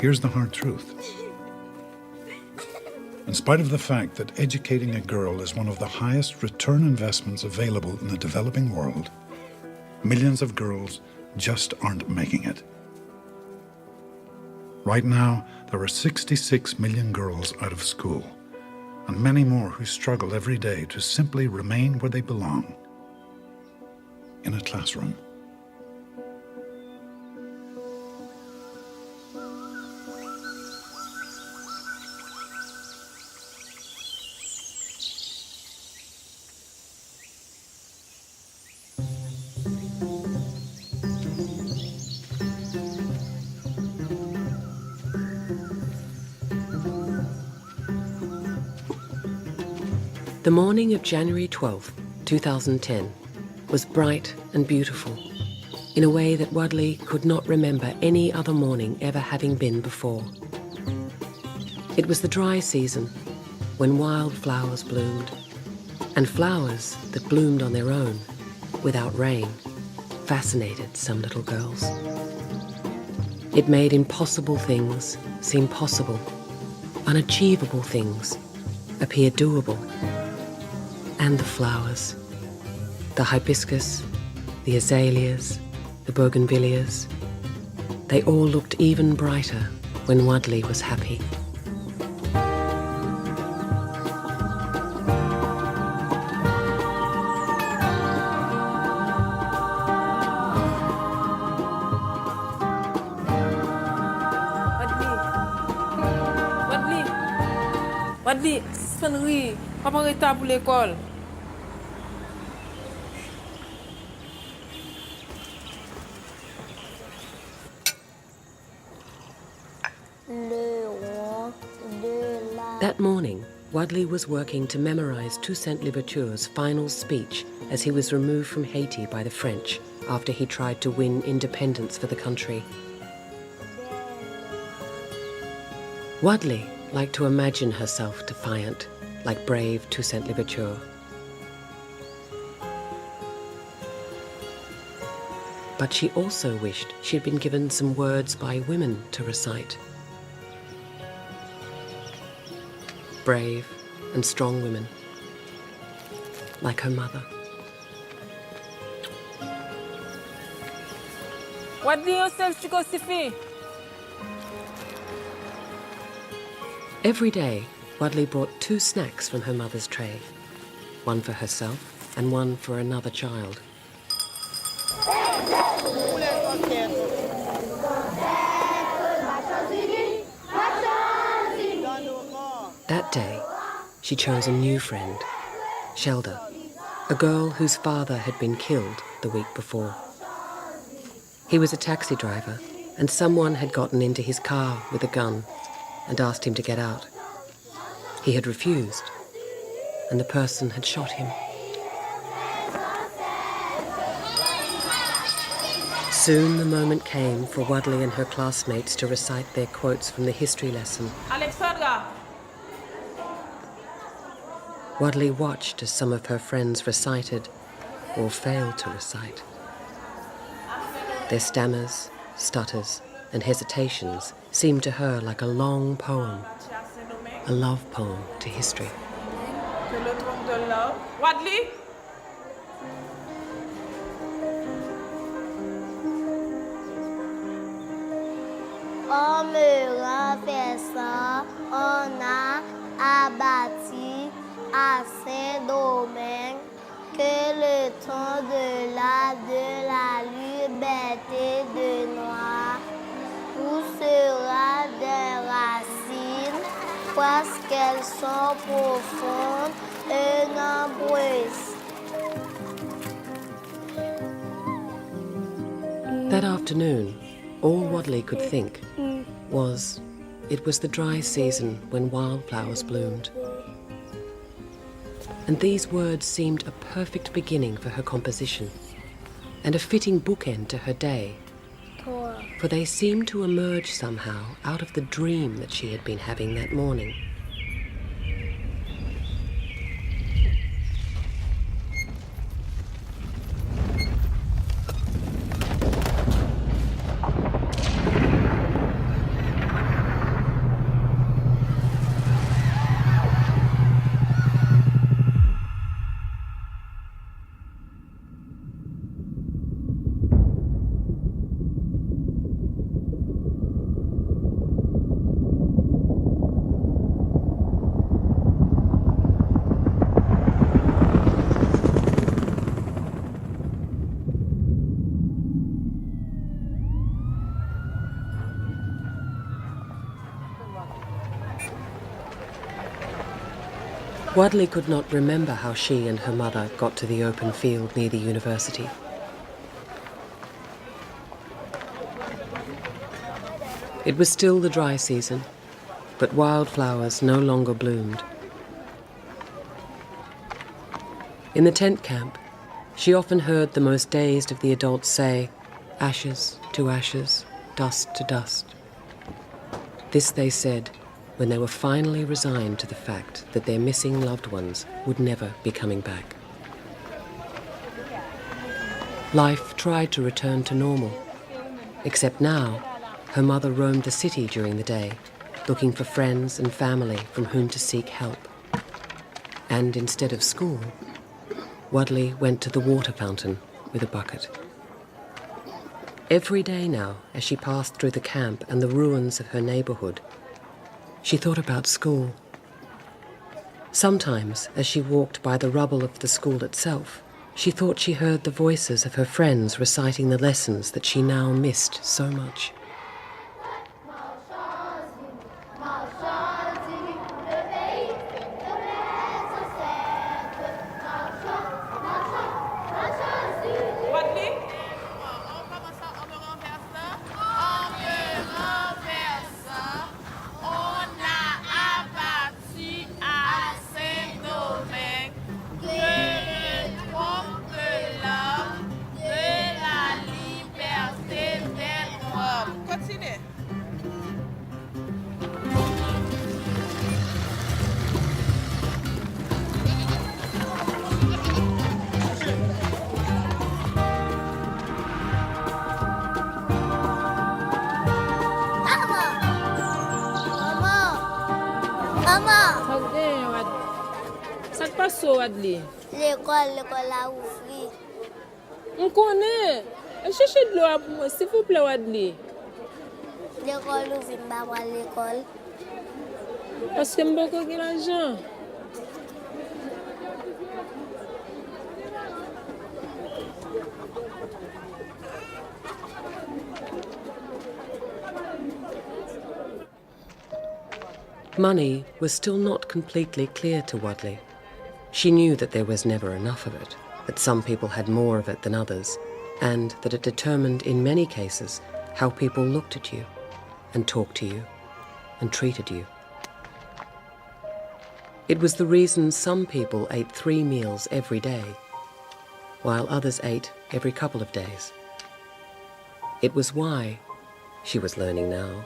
Here's the hard truth. In spite of the fact that educating a girl is one of the highest return investments available in the developing world, millions of girls just aren't making it. Right now, there are 66 million girls out of school, and many more who struggle every day to simply remain where they belong, in a classroom. The morning of January 12th, 2010, was bright and beautiful in a way that Wadley could not remember any other morning ever having been before. It was the dry season, when wildflowers bloomed, and flowers that bloomed on their own, without rain, fascinated some little girls. It made impossible things seem possible, unachievable things appear doable. And the flowers, the hibiscus, the azaleas, the bougainvilleas, they all looked even brighter when Wadley was happy. Wadley, sonnerie, papa retard pour l'école. That morning, Wadley was working to memorize Toussaint Louverture's final speech as he was removed from Haiti by the French after he tried to win independence for the country. Wadley liked to imagine herself defiant, like brave Toussaint Louverture. But she also wished she had been given some words by women to recite. Brave and strong women, like her mother. Wadley, yourself, tu crucifix. Every day, Wadley brought 2 snacks from her mother's tray, one for herself and one for another child. That day, she chose a new friend, Shelda, a girl whose father had been killed the week before. He was a taxi driver, and someone had gotten into his car with a gun and asked him to get out. He had refused, and the person had shot him. Soon the moment came for Wadley and her classmates to recite their quotes from the history lesson. Alexandra! Wadley watched as some of her friends recited, or failed to recite. Their stammers, stutters, and hesitations seemed to her like a long poem, a love poem to history. Wadley? En me renversant, on a abattu à Saint-Domingue que le temps de la liberté de Noir poussera des racines parce qu'elles sont profondes et nombreuses. That afternoon, all Wadley could think was it was the dry season when wildflowers bloomed. And these words seemed a perfect beginning for her composition and a fitting bookend to her day, for they seemed to emerge somehow out of the dream that she had been having that morning. Wadley could not remember how she and her mother got to the open field near the university. It was still the dry season, but wildflowers no longer bloomed. In the tent camp, she often heard the most dazed of the adults say, "Ashes to ashes, dust to dust." This they said when they were finally resigned to the fact that their missing loved ones would never be coming back. Life tried to return to normal, except now her mother roamed the city during the day, looking for friends and family from whom to seek help. And instead of school, Wadley went to the water fountain with a bucket. Every day now, as she passed through the camp and the ruins of her neighborhood, she thought about school. Sometimes, as she walked by the rubble of the school itself, she thought she heard the voices of her friends reciting the lessons that she now missed so much. Wadley. L'école a ouvert. On connaît. Cherchez de l'eau pour moi, s'il vous plaît, Wadley. L'école ouvre, pas à l'école. Parce que je n'ai pas beaucoup d'argent. Money was still not completely clear to Wadley. She knew that there was never enough of it, that some people had more of it than others, and that it determined in many cases how people looked at you and talked to you and treated you. It was the reason some people ate 3 meals every day, while others ate every couple of days. It was why, she was learning now,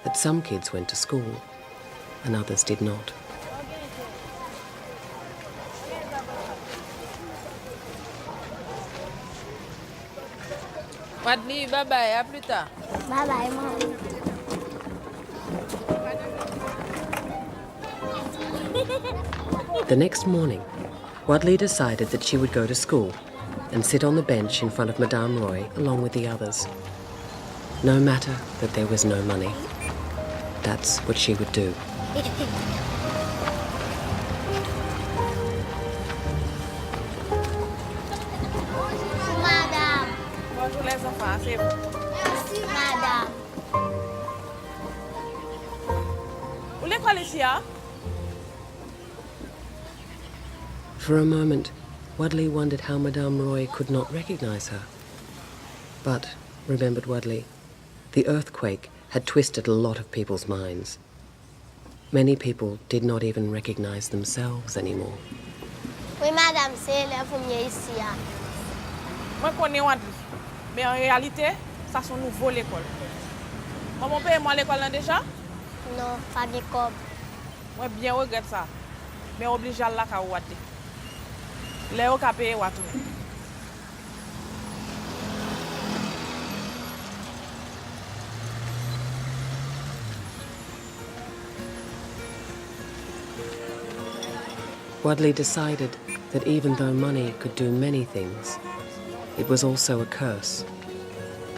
that some kids went to school and others did not. Wadley, bye-bye, à plus tard. Bye-bye, Mom. The next morning, Wadley decided that she would go to school and sit on the bench in front of Madame Roy along with the others. No matter that there was no money, that's what she would do. Madame. Bonjour les enfants, c'est vous. Merci, Madame. Où l'école ici, hein? For a moment, Wadley wondered how Madame Roy could not recognize her. But, remembered Wadley, the earthquake had twisted a lot of people's minds. Many people did not even recognize themselves anymore. Oui, Madame, c'est la première ici. Moi, je connais Wadley. Mais en réalité, ça c'est nouveau l'école. Maman paye moi l'école là déjà? Non, pas de cob. Moi, bien regrette ça. Mais obligé à la Wadley. Léo a payé Wadley. Wadley decided that even though money could do many things, it was also a curse,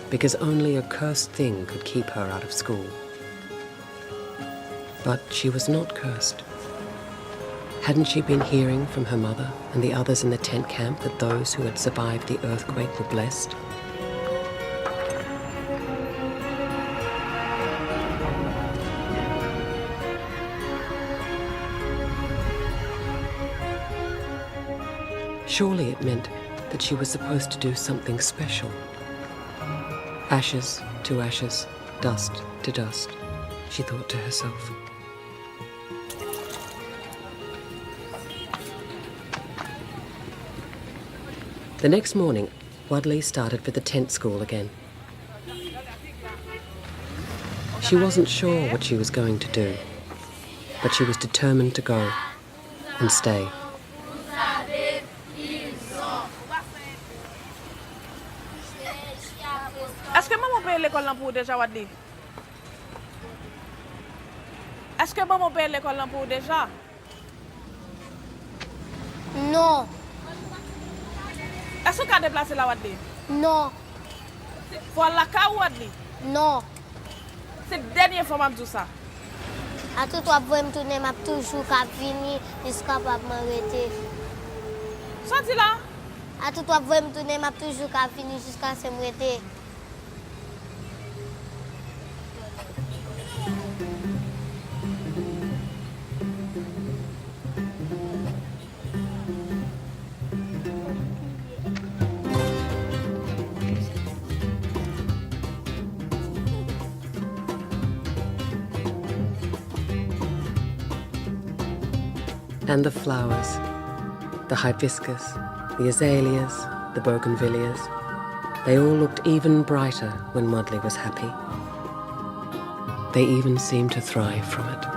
because only a cursed thing could keep her out of school. But she was not cursed. Hadn't she been hearing from her mother and the others in the tent camp that those who had survived the earthquake were blessed? Surely it meant that she was supposed to do something special. Ashes to ashes, dust to dust, she thought to herself. The next morning, Wadley started for the tent school again. She wasn't sure what she was going to do, but she was determined to go and stay. Est-ce que maman paye l'école là pour déjà, Wadley? Est-ce que maman paye l'école là pour déjà? Non, Est-ce que tu as déplacé la Wadley? non, Faut aller la ka ou Wadley? non. C'est la dernière fois que je dis ça. A tout wap vwe m tourner, m'a toujours kap vini jusqu'à pas m'arrêter. Sorti là. A tout wap vwe m tourner, m'a toujours kap vini jusqu'à se m'arrêter. And the flowers, the hibiscus, the azaleas, the bougainvilleas, they all looked even brighter when Wadley was happy. They even seemed to thrive from it.